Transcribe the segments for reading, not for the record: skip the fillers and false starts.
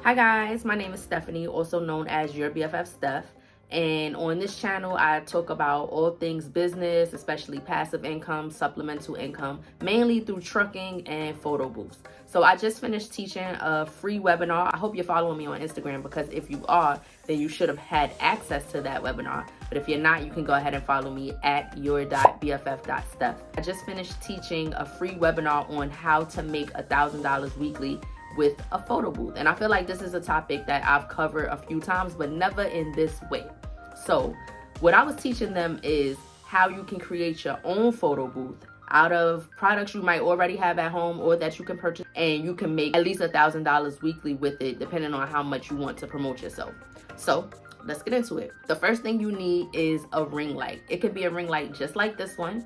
Hi guys, my name is Stephanie, also known as your BFF Steph. And on this channel, I talk about all things business, especially passive income, supplemental income, mainly through trucking and photo booths. So I just finished teaching a free webinar. I hope you're following me on Instagram, because if you are, then you should have had access to that webinar. But if you're not, you can go ahead and follow me at your.bff.steph. I just finished teaching a free webinar on how to make $1,000 weekly with a photo booth. And I feel like this is a topic that I've covered a few times, but never in this way. So what I was teaching them is how you can create your own photo booth out of products you might already have at home or that you can purchase, and you can make at least $1,000 weekly with it, depending on how much you want to promote yourself. So let's get into it. The first thing you need is a ring light. It could be a ring light just like this one.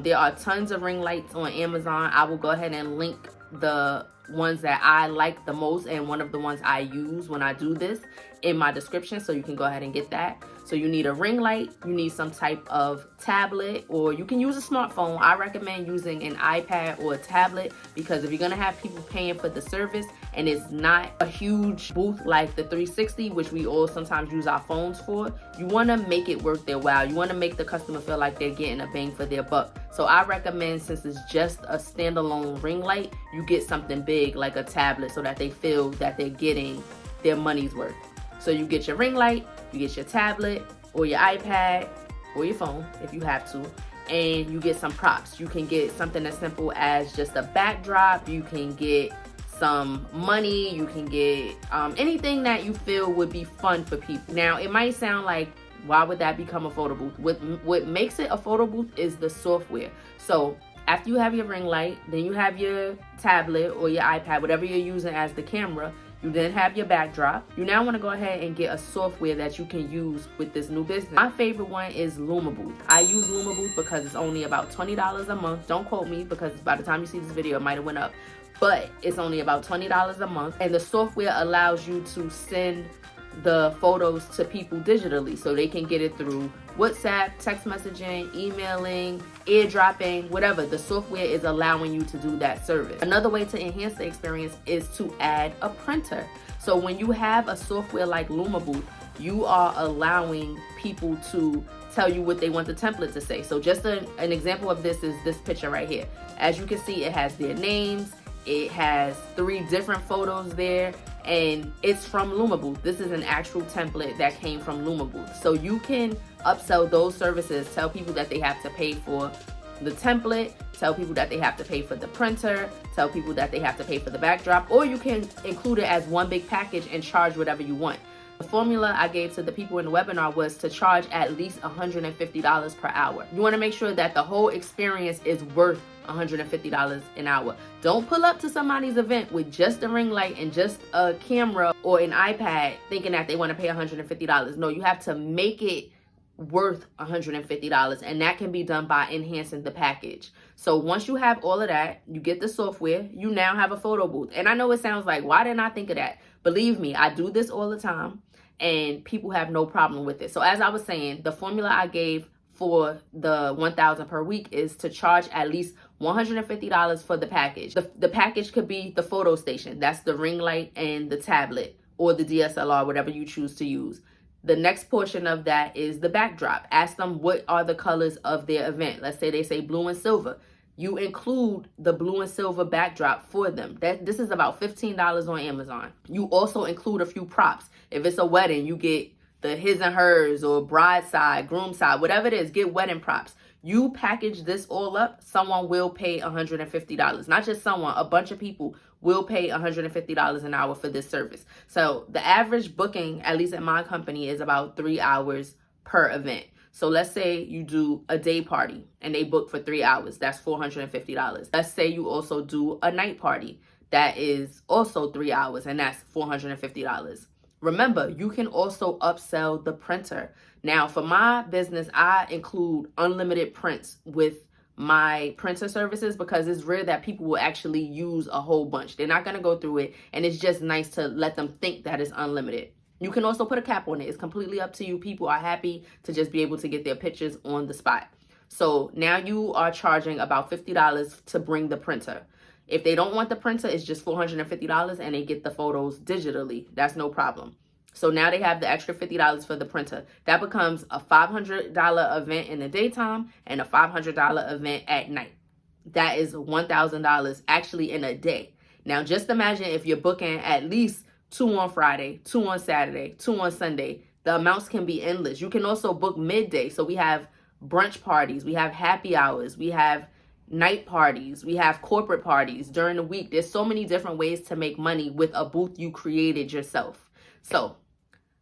There are tons of ring lights on Amazon. I will go ahead and link the ones that I like the most and one of the ones I use when I do this in my description, so you can go ahead and get that. So you need a ring light, you need some type of tablet, or you can use a smartphone. I recommend using an iPad or a tablet, because if you're gonna have people paying for the service and it's not a huge booth like the 360, which we all sometimes use our phones for, you wanna make it worth their while. You wanna make the customer feel like they're getting a bang for their buck. So I recommend, since it's just a standalone ring light, you get something big like a tablet, so that they feel that they're getting their money's worth. So you get your ring light, you get your tablet or your iPad or your phone if you have to, and you get some props. You can get something as simple as just a backdrop. You can get some money. You can get anything that you feel would be fun for people. Now, it might sound like, why would that become a photo booth? What makes it a photo booth is the software. So after you have your ring light, then you have your tablet or your iPad, whatever you're using as the camera. You then have your backdrop. You now want to go ahead and get a software that you can use with this new business. My favorite one is LumaBooth. I use LumaBooth because it's only about $20 a month. Don't quote me, because by the time you see this video, it might have went up. But it's only about $20 a month. And the software allows you to send the photos to people digitally, so they can get it through WhatsApp, text messaging, emailing, airdropping, whatever. The software is allowing you to do that service. Another way to enhance the experience is to add a printer. So when you have a software like LumaBooth, you are allowing people to tell you what they want the template to say. So just an example of this is this picture right here. As you can see, it has their names, it has 3 different photos there, and it's from LumaBooth. This is an actual template that came from LumaBooth. So you can upsell those services, tell people that they have to pay for the template, tell people that they have to pay for the printer, tell people that they have to pay for the backdrop, or you can include it as one big package and charge whatever you want. The formula I gave to the people in the webinar was to charge at least $150 per hour. You want to make sure that the whole experience is worth $150 an hour. Don't pull up to somebody's event with just a ring light and just a camera or an iPad thinking that they want to pay $150. No, you have to make it worth $150, and that can be done by enhancing the package. So once you have all of that, you get the software, you now have a photo booth. And I know it sounds like, why didn't I think of that? Believe me, I do this all the time, and people have no problem with it. So as I was saying, the formula I gave for the $1,000 per week is to charge at least $150 for the package. The package could be the photo station. That's the ring light and the tablet, or the DSLR, whatever you choose to use. The next portion of that is the backdrop. Ask them what are the colors of their event. Let's say they say blue and silver. You include the blue and silver backdrop for them. This is about $15 on Amazon. You also include a few props. If it's a wedding, you get the his and hers, or bride side, groom side, whatever it is, get wedding props. You package this all up, someone will pay $150. Not just someone, a bunch of people will pay $150 an hour for this service. So the average booking, at least at my company, is about 3 hours per event. So let's say you do a day party and they book for 3 hours. That's $450. Let's say you also do a night party. That is also 3 hours, and that's $450. Remember, you can also upsell the printer. Now, for my business, I include unlimited prints with my printer services, because it's rare that people will actually use a whole bunch. They're not going to go through it, and it's just nice to let them think that it's unlimited. You can also put a cap on it. It's completely up to you. People are happy to just be able to get their pictures on the spot. So now you are charging about $50 to bring the printer. If they don't want the printer, it's just $450 and they get the photos digitally. That's no problem. So now they have the extra $50 for the printer. That becomes a $500 event in the daytime and a $500 event at night. That is $1,000 actually in a day. Now just imagine if you're booking at least 2 on Friday, 2 on Saturday, 2 on Sunday. The amounts can be endless. You can also book midday. So we have brunch parties, we have happy hours, we have night parties, we have corporate parties during the week. There's so many different ways to make money with a booth you created yourself. So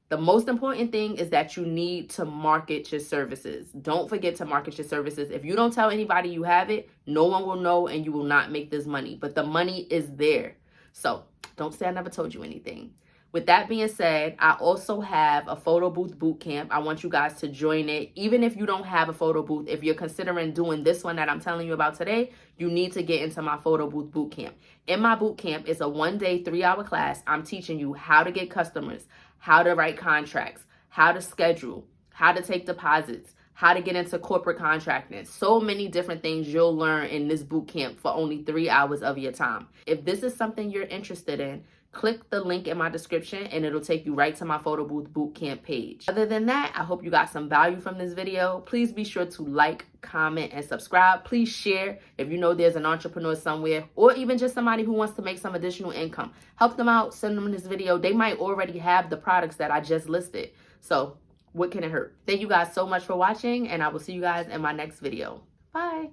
the most important thing is that you need to market your services. Don't forget to market your services. If you don't tell anybody you have it, no one will know and you will not make this money. But the money is there. So don't say I never told you anything. With that being said, I also have a photo booth bootcamp. I want you guys to join it. Even if you don't have a photo booth, if you're considering doing this one that I'm telling you about today, you need to get into my photo booth bootcamp. In my bootcamp, it's a 1-day, 3-hour class. I'm teaching you how to get customers, how to write contracts, how to schedule, how to take deposits, how to get into corporate contracting. So many different things you'll learn in this bootcamp for only 3 hours of your time. If this is something you're interested in, click the link in my description and it'll take you right to my photo booth bootcamp page. Other than that, I hope you got some value from this video. Please be sure to like, comment, and subscribe. Please share if you know there's an entrepreneur somewhere or even just somebody who wants to make some additional income. Help them out, send them this video. They might already have the products that I just listed. So what can it hurt? Thank you guys so much for watching and I will see you guys in my next video. Bye.